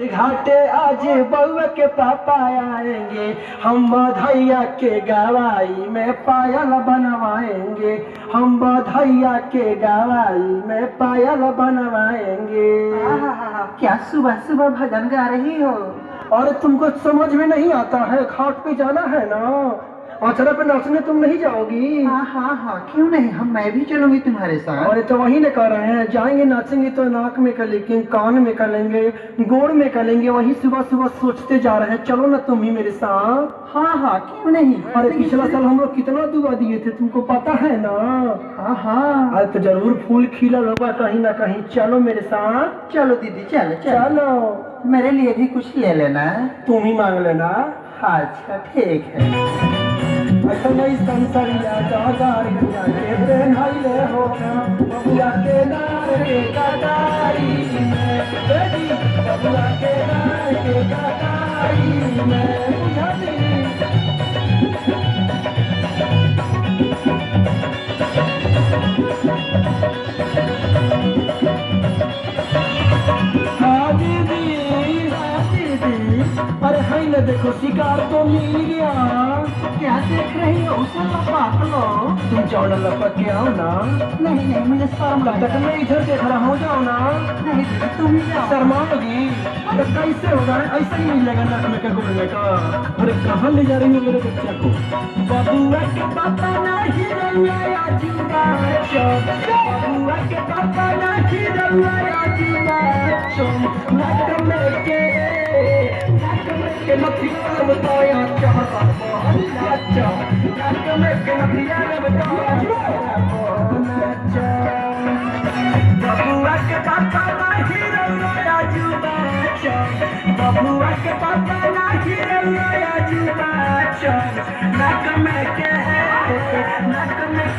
घाटे आज बउआ के पापा आएंगे, हम बधैया के गवाई में पायल बनवाएंगे, हम बधैया के गवाई में पायल बनवाएंगे। क्या सुबह सुबह भजन गा रही हो? और तुमको समझ में नहीं आता है? घाट पे जाना है ना, अचरा पे नाचने तुम नहीं जाओगी? हाँ, क्यों नहीं, मैं भी चलूंगी तुम्हारे साथ। अरे तो वही न कर रहे हैं, जाएंगे नाचेंगे तो नाक में कर लेंगे, कान में कर लेंगे, गोड़ में कर लेंगे, वही सुबह सुबह सोचते जा रहे हैं। चलो ना तुम ही मेरे साथ। हाँ, क्यों नहीं। अरे पिछला साल हम लोग कितना दुआ दिए थे, तुमको पता है ना? हाँ। अरे तो जरूर फूल खिला होगा कहीं ना कहीं। चलो मेरे साथ। चलो दीदी, चलो चलो। मेरे लिए भी कुछ ले लेना। तुम ही मांग लेना। अच्छा ठीक है। अच्छा नहीं संसरिया जागार गंजा के पहनाइले हो बबुआ के नार के कटारी में, बेटी बबुआ के नार के कटारी में बुझानी। हाँ दीदी, अरे है न देखो शिकार तो मिल गया। क्या देख रही हो? उसे लपक लो। तुम जाओ ना, लपक के आओ ना। नहीं, मुझे शर्म तब तक मैं इधर देख रहा हूँ, जाओ ना। नहीं दीदी, तुम ही जाओ। शर्माओगी? अरे कैसे होगा, ऐसा ही मिलेगा नाक में क्या बोलने का? अरे कहाँ ले जा रही हो मेरे बच्चा को? बबुआ के पापा नहीं रउआ जुआ चौक, बबुआ के पापा नहीं रउआ जुआ चौक, नाक में के नथिया बताया चाहता नाचा, नाक में के नथिया बताया नाचा। बबुआ के पापा नहीं रउआ जुआ चौक, बबुआ के पापा नहीं रउआ जुआ चौक, नाक में के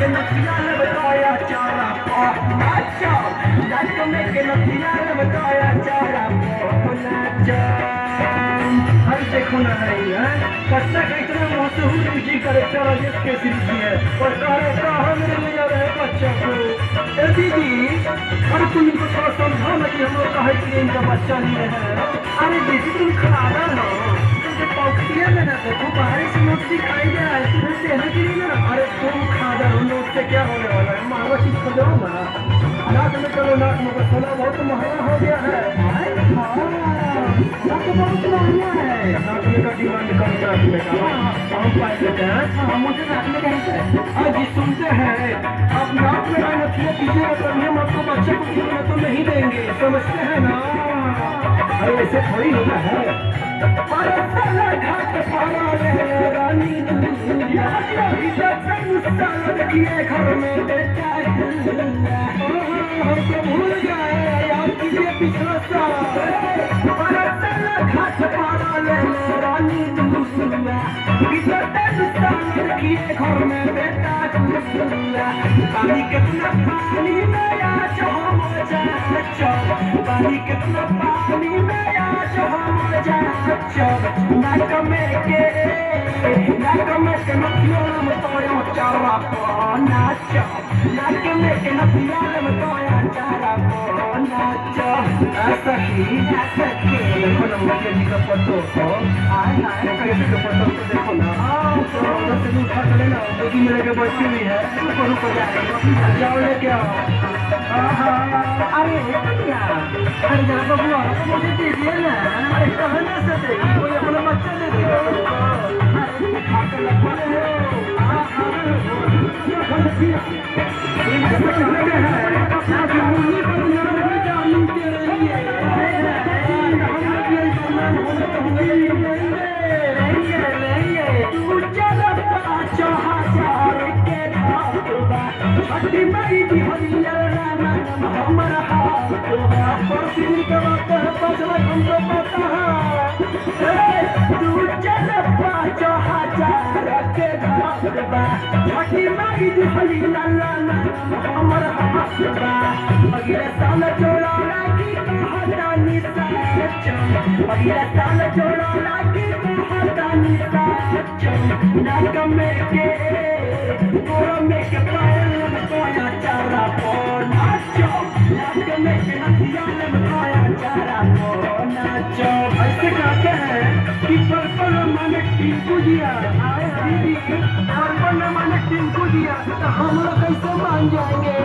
नथिया बताया चारा नाचा, नाक में के नथिया बताया चारा नाचा। अरे देखो ना है बच्चा का इतना मशहूर म्यूजिक डायरेक्टर राजेश केसरी है, और कहाँ मेरे ले जा रहे हैं बच्चा को? ए दीदी, अरे तुम इनको थोड़ा समझाओ ना कि हम लोग कहे कि इनका बच्चा लिए है। अरे दीदी तुम खाना लो, पॉकेटिया में ना देखो, बाहर से नोट दिखाई दे रहा है, तुम्हें देने के लिए ना। अरे तुम खा जाओ, नोट से क्या होने वाला है? महंगा चीज खा जाओ ना। नाक में चलो, नाक में सोना बहुत महंगा हो गया है। बहुत महंगा है। नाक में का डिमांड कम, नाक में का हम पाए देते हैं। मुझे नाक में कैसे? हाँ जी, सुनते हैं आप नाक में का नथिया कीजिएगा तभी हम आपको बच्चे को खिलाना तो नहीं देंगे, समझते हैं ना? अरे ऐसे थोड़ी होता है। रानी घर में बेटा हमको भूल जाए, याद कीजिए पिछला साल घाट पारा ले रानी किए घर में बेटा पानी कितना पानी में आज हम पानी कितना पानी में आज हम नाक में के नथिया में तोया चारा को नाचो, नाक में के नथिया में तोया चारा को नाचो। ऐसा ही देखो ना मुखिया जी का फोटो को, मुखिया जी का फोटो को देखो ना, उधर से उठा कर लेना, बेटी मेरे के बच्चे भी है, रुको जाओ लेके आओ। अरे अरे जरा बबुआ मुझे दीजिए ना। अरे कहना से दे, कोई अपना बच्चा दे देगा। नाक में के गोरा में के पायल तोया चारा को नाचो, नाक में के नथिया में तोया चारा को नाचो। नाचो। ऐसे कहते हैं कि पल मन टिंकू दिया दीदी, पल मन टिंकू दिया तो हम लोग कैसे मान जाएंगे?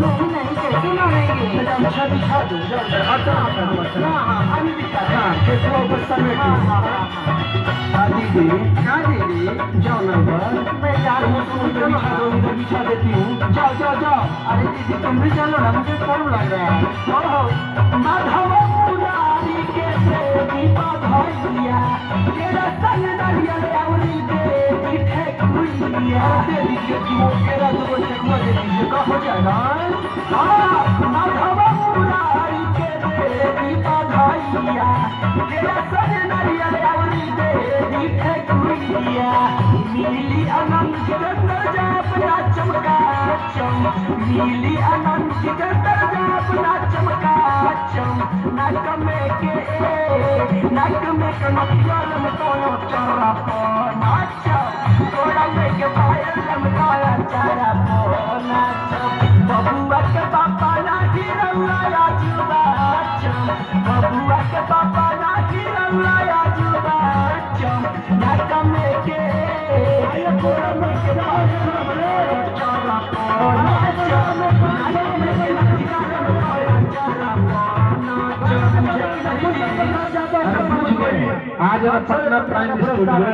नहीं नहीं कैसे मानेंगे? अच्छा दिखा दो। अच्छा हाँ अभी दिखा। हाँ देखो बस समय दीदी। हाँ दीदी जाओ नंबर मैं जा रही हूँ, तुम उधर चलो। बिछा दो, उधर बिछा देती हूँ। जाओ जाओ जाओ। अरे दीदी तुम भी चलो ना, मुझे शर्म लग रहा है। माधव मुरारी के देवी बधाइया, तेरा संग नारियल अवरी देवी ठेकुइया। दे दीजिए कि वो तेरा दो ठेकुआ दे दीजिए, का हो जाएगा? हाँ माधव मुरारी के देवी बधाइया, तेरा संग नारियल अवरी देवी ठेकुइया। नीली अनंत जगत अपना चमका चम, नीली अनंत जगत अपना चमका चम। नाक में के नथियाल में कोनो चारा पो नाचो, गोड़ा में के पायल लमकाया चारा पो नाचो। बबुआ के पापा नाची रउआ जुबा चम, बबुआ के पापा नाची रउआ जुबा चम। नाक में के गोड़ा में के पायल चारा पो नाचो, नाक में के नथियाल लमकाया चारा पो नाचो। आज पटना प्राइम स्टूडियो